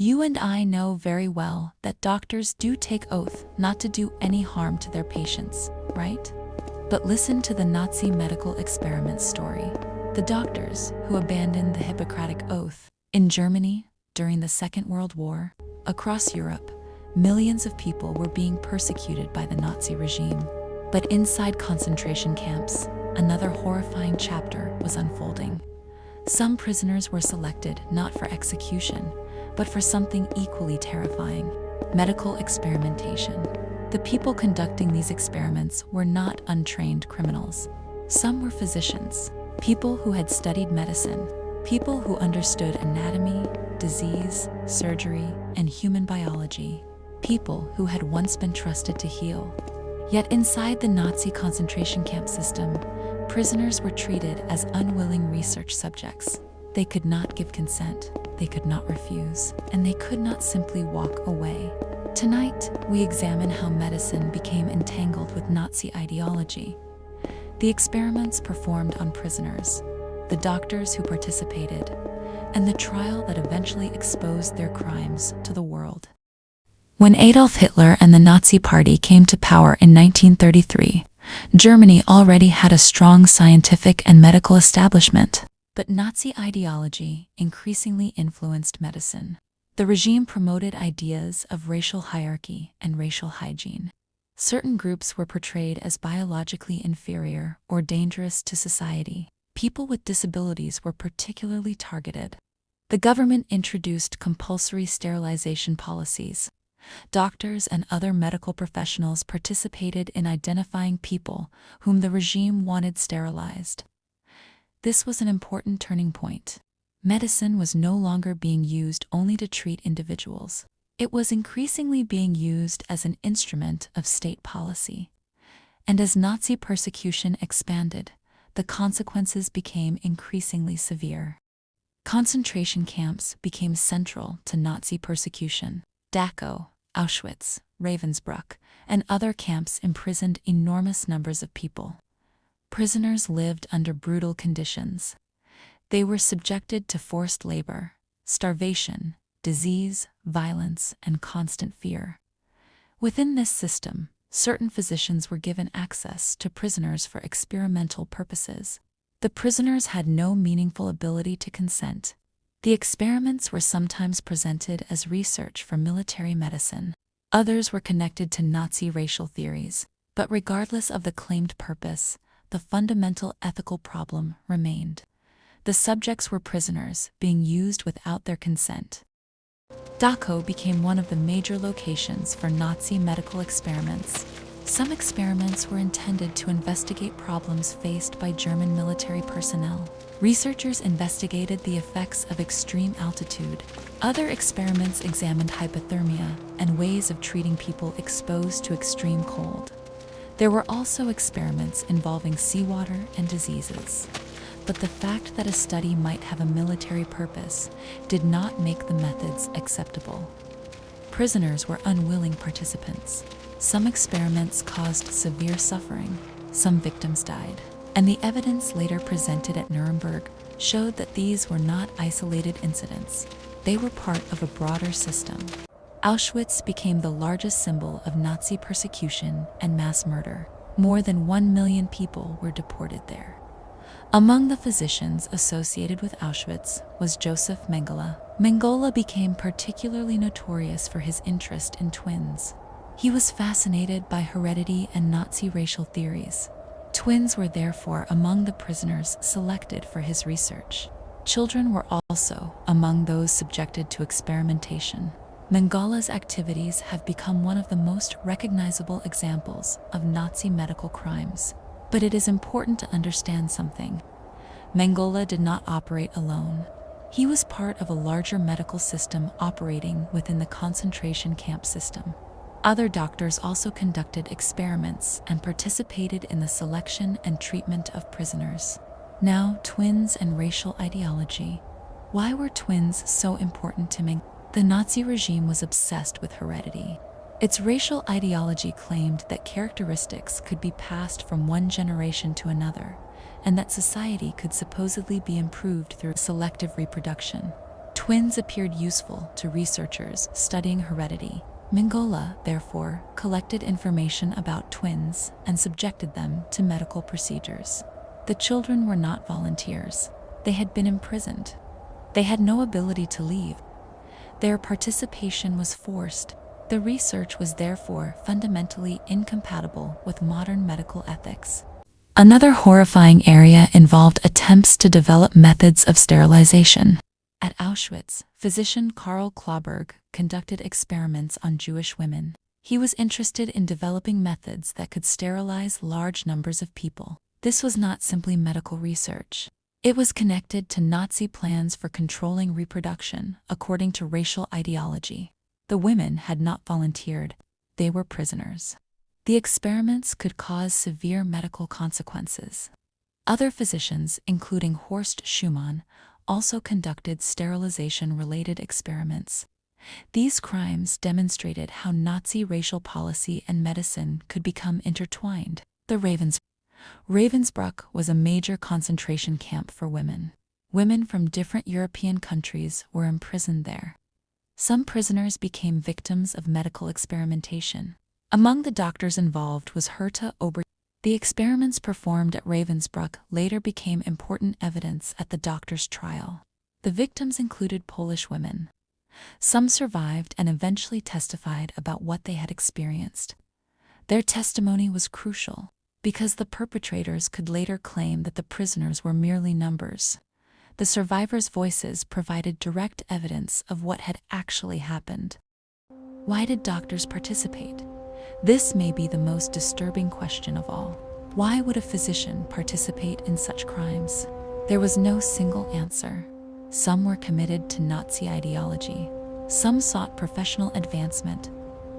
You and I know very well that doctors do take oath not to do any harm to their patients, right? But listen to the Nazi medical experiment story. The doctors who abandoned the Hippocratic Oath in Germany during the Second World War. Across Europe, millions of people were being persecuted by the Nazi regime. But inside concentration camps, another horrifying chapter was unfolding. Some prisoners were selected not for execution, but for something equally terrifying: medical experimentation. The people conducting these experiments were not untrained criminals. Some were physicians, people who had studied medicine, people who understood anatomy, disease, surgery, and human biology, people who had once been trusted to heal. Yet inside the Nazi concentration camp system, prisoners were treated as unwilling research subjects. They could not give consent, they could not refuse, and they could not simply walk away. Tonight, we examine how medicine became entangled with Nazi ideology. The experiments performed on prisoners, the doctors who participated, and the trial that eventually exposed their crimes to the world. When Adolf Hitler and the Nazi Party came to power in 1933, Germany already had a strong scientific and medical establishment. But Nazi ideology increasingly influenced medicine. The regime promoted ideas of racial hierarchy and racial hygiene. Certain groups were portrayed as biologically inferior or dangerous to society. People with disabilities were particularly targeted. The government introduced compulsory sterilization policies. Doctors and other medical professionals participated in identifying people whom the regime wanted sterilized. This was an important turning point. Medicine was no longer being used only to treat individuals. It was increasingly being used as an instrument of state policy. And as Nazi persecution expanded, the consequences became increasingly severe. Concentration camps became central to Nazi persecution. Dachau, Auschwitz, Ravensbrück, and other camps imprisoned enormous numbers of people. Prisoners lived under brutal conditions. They were subjected to forced labor, starvation, disease, violence, and constant fear. Within this system, certain physicians were given access to prisoners for experimental purposes. The prisoners had no meaningful ability to consent. The experiments were sometimes presented as research for military medicine. Others were connected to Nazi racial theories. But regardless of the claimed purpose, the fundamental ethical problem remained. The subjects were prisoners being used without their consent. Dachau became one of the major locations for Nazi medical experiments. Some experiments were intended to investigate problems faced by German military personnel. Researchers investigated the effects of extreme altitude. Other experiments examined hypothermia and ways of treating people exposed to extreme cold. There were also experiments involving seawater and diseases. But the fact that a study might have a military purpose did not make the methods acceptable. Prisoners were unwilling participants. Some experiments caused severe suffering. Some victims died. And the evidence later presented at Nuremberg showed that these were not isolated incidents. They were part of a broader system. Auschwitz became the largest symbol of Nazi persecution and mass murder. More than 1 million people were deported there. Among the physicians associated with Auschwitz was Joseph Mengele. Mengele became particularly notorious for his interest in twins. He was fascinated by heredity and Nazi racial theories. Twins were therefore among the prisoners selected for his research. Children were also among those subjected to experimentation. Mengele's activities have become one of the most recognizable examples of Nazi medical crimes. But it is important to understand something. Mengele did not operate alone. He was part of a larger medical system operating within the concentration camp system. Other doctors also conducted experiments and participated in the selection and treatment of prisoners. Now, twins and racial ideology. Why were twins so important to Mengele? The Nazi regime was obsessed with heredity. Its racial ideology claimed that characteristics could be passed from one generation to another, and that society could supposedly be improved through selective reproduction. Twins appeared useful to researchers studying heredity. Mengele, therefore, collected information about twins and subjected them to medical procedures. The children were not volunteers. They had been imprisoned. They had no ability to leave. Their participation was forced. The research was therefore fundamentally incompatible with modern medical ethics. Another horrifying area involved attempts to develop methods of sterilization. At Auschwitz, physician Karl Klauberg conducted experiments on Jewish women. He was interested in developing methods that could sterilize large numbers of people. This was not simply medical research. It was connected to Nazi plans for controlling reproduction according to racial ideology. The women had not volunteered. They were prisoners. The experiments could cause severe medical consequences. Other physicians, including Horst Schumann, also conducted sterilization-related experiments. These crimes demonstrated how Nazi racial policy and medicine could become intertwined. The Ravensbrück was a major concentration camp for women. Women from different European countries were imprisoned there. Some prisoners became victims of medical experimentation. Among the doctors involved was Herta Ober. The experiments performed at Ravensbrück later became important evidence at the doctors' trial. The victims included Polish women. Some survived and eventually testified about what they had experienced. Their testimony was crucial, because the perpetrators could later claim that the prisoners were merely numbers. The survivors' voices provided direct evidence of what had actually happened. Why did doctors participate? This may be the most disturbing question of all. Why would a physician participate in such crimes? There was no single answer. Some were committed to Nazi ideology. Some sought professional advancement.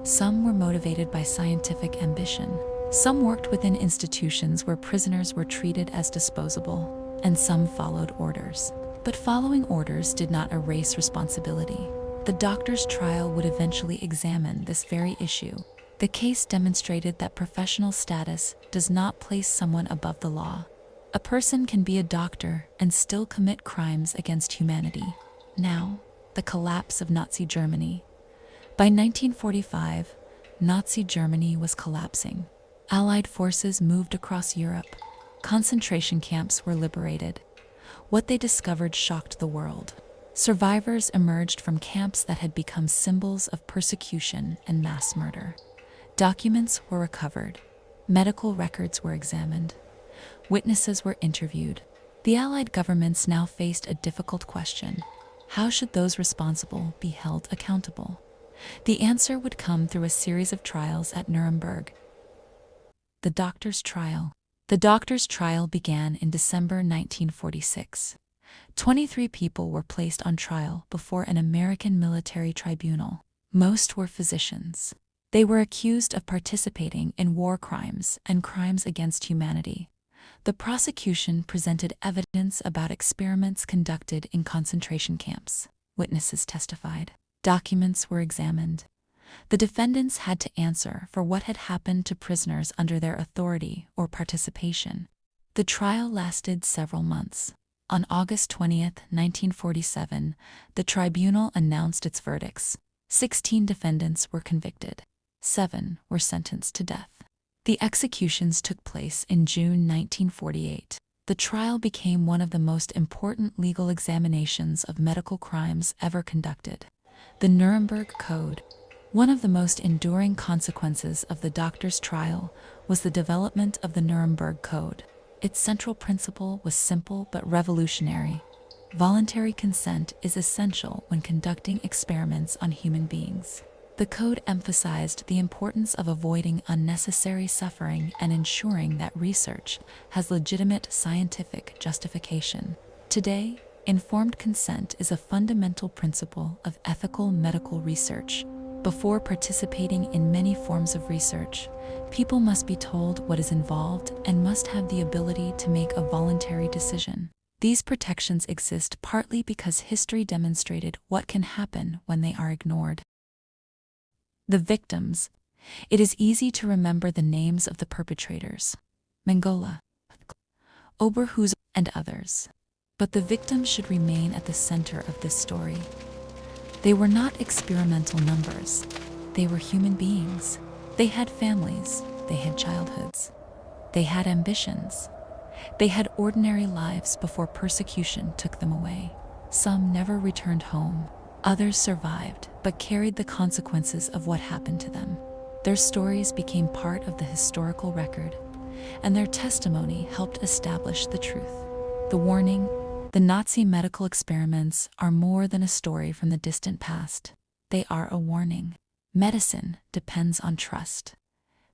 Some were motivated by scientific ambition. Some worked within institutions where prisoners were treated as disposable, and some followed orders. But following orders did not erase responsibility. The doctor's trial would eventually examine this very issue. The case demonstrated that professional status does not place someone above the law. A person can be a doctor and still commit crimes against humanity. Now, the collapse of Nazi Germany. By 1945, Nazi Germany was collapsing. Allied forces moved across Europe. Concentration camps were liberated. What they discovered shocked the world. Survivors emerged from camps that had become symbols of persecution and mass murder. Documents were recovered. Medical records were examined. Witnesses were interviewed. The Allied governments now faced a difficult question. How should those responsible be held accountable? The answer would come through a series of trials at Nuremberg. The doctor's trial. The doctor's trial began in December 1946. 23 people were placed on trial before an American military tribunal. Most were physicians. They were accused of participating in war crimes and crimes against humanity. The prosecution presented evidence about experiments conducted in concentration camps. Witnesses testified. Documents were examined. The defendants had to answer for what had happened to prisoners under their authority or participation. The trial lasted several months. On August 20, 1947, the tribunal announced its verdicts. 16 defendants were convicted. 7 were sentenced to death. The executions took place in June 1948. The trial became one of the most important legal examinations of medical crimes ever conducted. The Nuremberg Code. One of the most enduring consequences of the doctor's trial was the development of the Nuremberg Code. Its central principle was simple but revolutionary. Voluntary consent is essential when conducting experiments on human beings. The code emphasized the importance of avoiding unnecessary suffering and ensuring that research has legitimate scientific justification. Today, informed consent is a fundamental principle of ethical medical research. Before participating in many forms of research, people must be told what is involved and must have the ability to make a voluntary decision. These protections exist partly because history demonstrated what can happen when they are ignored. The victims. It is easy to remember the names of the perpetrators: Mengele, Oberhuser, and others. But the victims should remain at the center of this story. They were not experimental numbers. They were human beings. They had families. They had childhoods. They had ambitions. They had ordinary lives before persecution took them away. Some never returned home. Others survived, but carried the consequences of what happened to them. Their stories became part of the historical record, and their testimony helped establish the truth. The warning: the Nazi medical experiments are more than a story from the distant past. They are a warning. Medicine depends on trust.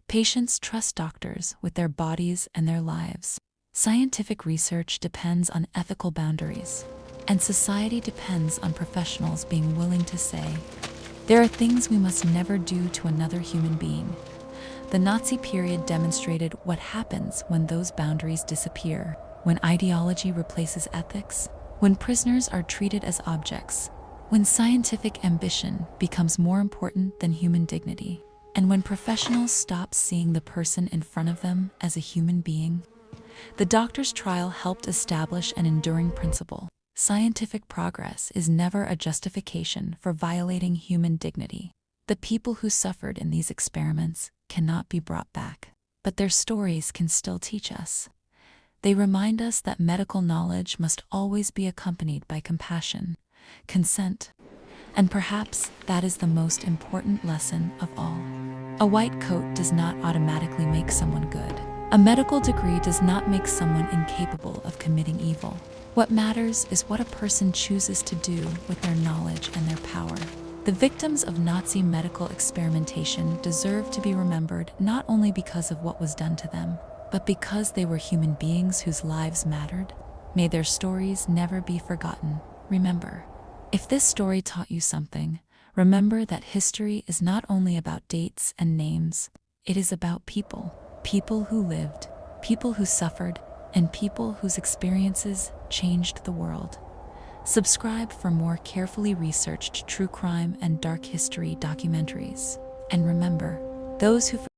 Patients trust doctors with their bodies and their lives. Scientific research depends on ethical boundaries. And society depends on professionals being willing to say, there are things we must never do to another human being. The Nazi period demonstrated what happens when those boundaries disappear, when ideology replaces ethics, when prisoners are treated as objects, when scientific ambition becomes more important than human dignity, and when professionals stop seeing the person in front of them as a human being. The doctor's trial helped establish an enduring principle. Scientific progress is never a justification for violating human dignity. The people who suffered in these experiments cannot be brought back, but their stories can still teach us. They remind us that medical knowledge must always be accompanied by compassion, consent, and perhaps that is the most important lesson of all. A white coat does not automatically make someone good. A medical degree does not make someone incapable of committing evil. What matters is what a person chooses to do with their knowledge and their power. The victims of Nazi medical experimentation deserve to be remembered not only because of what was done to them, but because they were human beings whose lives mattered. May their stories never be forgotten. Remember, if this story taught you something, remember that history is not only about dates and names, it is about people. People who lived, people who suffered, and people whose experiences changed the world. Subscribe for more carefully researched true crime and dark history documentaries. And remember, those who